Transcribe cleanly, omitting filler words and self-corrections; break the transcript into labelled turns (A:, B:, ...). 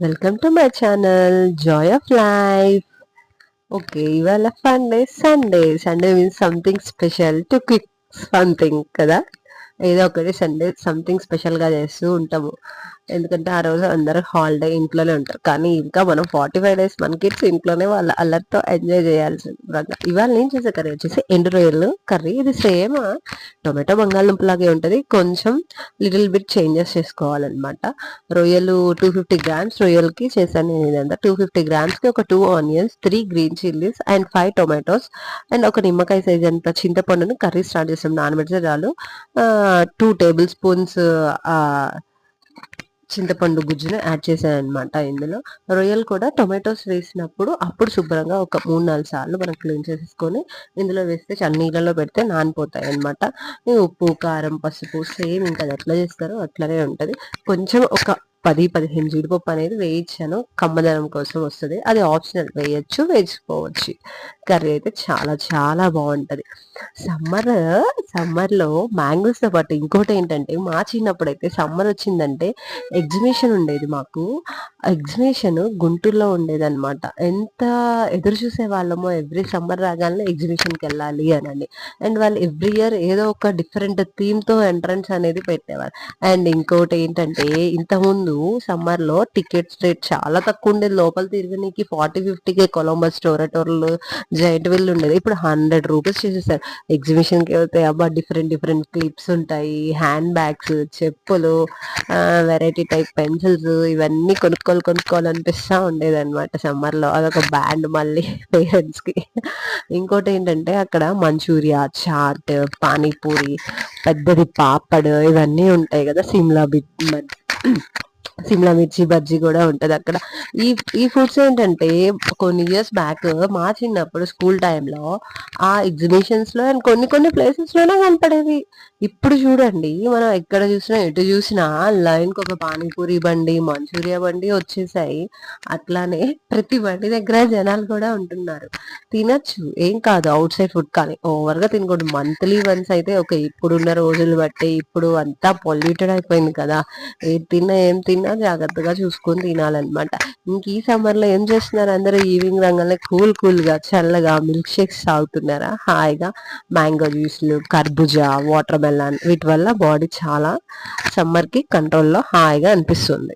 A: Welcome to my channel joy of life. Okay, ఇవాళ Sunday means something special to quick something కదా. ఏదో ఒకటి Sunday something స్పెషల్గా చేస్తూ ఉంటాము. ఎందుకంటే ఆ రోజు అందరూ హాలిడే ఇంట్లోనే ఉంటారు. కానీ ఇంకా మనం 45 days మన కిడ్స్ ఇంట్లోనే వాళ్ళ అల్లరితో ఎంజాయ్ చేయాల్సింది. ఇవాళ నేను చేసే కర్రీ వచ్చేసి ఎండు రొయ్యలు కర్రీ. ఇది సేమ్ టొమాటో బంగాళదుంప లాగే ఉంటుంది. కొంచెం లిటిల్ బిట్ చేంజెస్ చేసుకోవాలన్నమాట. రొయ్యలు 250 grams రొయ్యలకి చేశాను నేను. ఇదంతా 250 grams ఒక 2 onions, 3 green chilies and 5 tomatoes and ఒక నిమ్మకాయ సైజ్ అంత చింతపండుని కర్రీ స్టార్ట్ చేస్తాం. నానబెడితే చాలు. 2 tablespoons చింతపండు గుజ్జును యాడ్ చేశాను అనమాట. ఇందులో రొయ్యలు కూడా టొమాటోస్ వేసినప్పుడు అప్పుడు శుభ్రంగా ఒక 3-4 సార్లు మనం క్లీన్ చేసేసుకొని ఇందులో వేస్తే నీళ్ళలో పెడితే నానిపోతాయి అనమాట. ఉప్పు, కారం, పసుపు సేమ్ ఇంకా అది ఎట్లా చేస్తారో అట్లనే ఉంటుంది. కొంచెం ఒక 10-15 జీడిపప్పు అనేది వేయించాను, కమ్మదనం కోసం వస్తుంది. అది ఆప్షనల్, వేయచ్చు వేసుకోవచ్చు. కర్రీ అయితే చాలా చాలా బాగుంటది. సమ్మర్లో మ్యాంగోస్తో పాటు ఇంకోటి ఏంటంటే, మా చిన్నప్పుడు అయితే సమ్మర్ వచ్చిందంటే ఎగ్జిబిషన్ ఉండేది మాకు. ఎగ్జిబిషన్ గుంటూరులో ఉండేది అనమాట. ఎంత ఎదురు చూసే వాళ్ళమో ఎవ్రీ సమ్మర్ రాగానే ఎగ్జిబిషన్కి వెళ్ళాలి అని. అండ్ వాళ్ళు ఎవ్రీ ఇయర్ ఏదో ఒక డిఫరెంట్ థీమ్తో ఎంట్రన్స్ అనేది పెట్టేవారు. అండ్ ఇంకోటి ఏంటంటే, ఇంతకుముందు సమ్మర్ లో టికెట్స్ రేట్ చాలా తక్కువ ఉండేది. లోపల తిరగనీకి 40-50కే కొలంబస్, టోరటోర్లు, జైంట్ వీల్ ఉండేది. ఇప్పుడు 100 రూపీస్ చేసేసారు. ఎగ్జిబిషన్ కి వెళ్తే అబ్బా డిఫరెంట్ డిఫరెంట్ క్లిప్స్ ఉంటాయి, హ్యాండ్ బ్యాగ్స్, చెప్పులు, వెరైటీ టైప్ పెన్సిల్స్, ఇవన్నీ కొనుక్కోవాలనిపిస్తా ఉండేది అనమాట సమ్మర్ లో. అదొక బ్యాండ్ మళ్ళీ పేరెంట్స్ కి. ఇంకోటి ఏంటంటే అక్కడ మంచూరియా, చాట్, పానీపూరి, పెద్దది పాపడ్, ఇవన్నీ ఉంటాయి కదా. సిమ్లా మిర్చి బజ్జీ కూడా ఉంటది అక్కడ. ఈ ఈ ఫుడ్స్ ఏంటంటే కొన్ని ఇయర్స్ బ్యాక్ మా చిన్నప్పుడు స్కూల్ టైంలో ఆ ఎగ్జిబిషన్స్ లో అండ్ కొన్ని ప్లేసెస్ లోనే కనపడేవి. ఇప్పుడు చూడండి, మనం ఎక్కడ చూసినా ఎటు చూసినా లైన్ కి ఒక పానీపూరి బండి, మంచూరియా బండి వచ్చేసాయి. అట్లానే ప్రతి బండి దగ్గర జనాలు కూడా ఉంటున్నారు. తినచ్చు, ఏం కాదు అవుట్ సైడ్ ఫుడ్, కానీ ఓవర్ గా తినకూడదు. మంత్లీ వన్స్ అయితే ఇప్పుడున్న రోజులు బట్టి ఇప్పుడు అంతా పొల్యూటెడ్ అయిపోయింది కదా. ఏం తిన్నా జాగ్రత్తగా చూసుకొని తినాలన్నమాట. ఇంక ఈ సమ్మర్ లో ఏం చేస్తున్నారు అందరూ? ఈవినింగ్ రంగానే కూల్ గా చల్లగా మిల్క్ షేక్స్ తాగుతున్నారా హాయిగా. మ్యాంగో జ్యూస్లు, కర్బూజా, వాటర్ మెలన్, వీటి వల్ల బాడీ చాలా సమ్మర్ కి కంట్రోల్లో హాయిగా అనిపిస్తుంది.